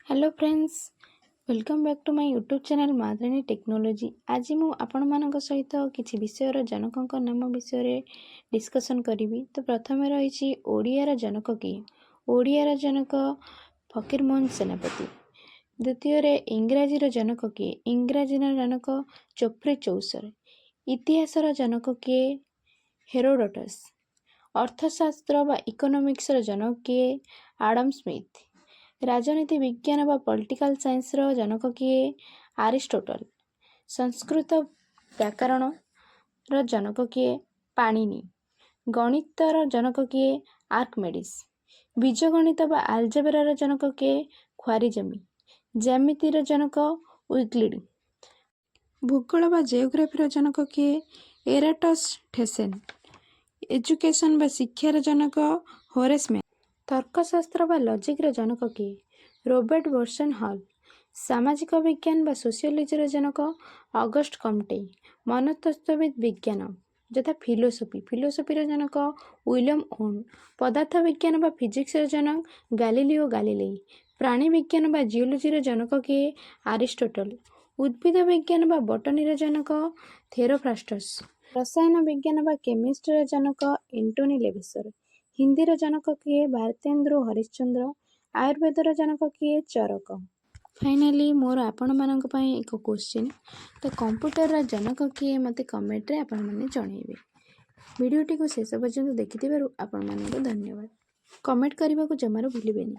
Hello friends, welcome back to my YouTube channel Madrani technology. आज मु आपण मानक सहित किसी विषयर जनक नाम विषय डिस्कशन करी। तो प्रथम रही ओडियार जनक किए। ओडियार जनक फकीरमोहन सेनापति। द्वितीय इंग्राजीर जनक किए। इंग्राजीर जनक चोफ्री चौसर। इतिहासर जनक किए हेरोडोटस। अर्थशास्त्र बा इकोनॉमिक्स जनक किए आडम स्मिथ। राजनीति विज्ञान व पॉलिटिकल साइंस जनक किए आरिस्टोटल। संस्कृत व्याकरण जनक किए पाणिनि। गणितर जनक किए आर्किमेडिस। बीजगणित व आलजेब्रार जनक किए ख्वारिजमी। ज्यामितिर जनक यूक्लिड। भूगोल व जियोग्राफीर जनक किए एराटोस्थेनेस। एजुकेशन व शिक्षार जनक होरेस मैन। तर्कशास्त्र व लॉजिक्र जनक किए रॉबर्ट बर्टन हॉल। सामाजिक विज्ञान व सोशियोलॉजीर जनक ऑगस्ट कम्टे। मनस्तत्वविद विज्ञान यथा फिलोसफीर जनक विलियम ओन। पदार्थ विज्ञान व फिजिक्सर जनक गैलीलियो गैलीली। प्राणी विज्ञान व जियोलॉजीर जनक किए आरिस्टोटल। उद्भिद विज्ञान व बॉटनीर जनक थेरोफ्रास्टस। रसायन विज्ञान व केमिस्ट्रीर जनक एंटोनी लेवेसर। हिंदीर जनक किए भारतेंद्र हरिश्चंद्र। आयुर्वेदर जनक किए चरक। फाइनाली मोर आपण मानक पई एक क्वेश्चन, तो कंप्यूटर जनक किए मते कमेंट रे आपण माने जणाइबे। वीडियोटी को शेष पर्यंत देखिथिबारु आपण मानक धन्यवाद। कमेंट करबा को जमारो भूलिबेनी।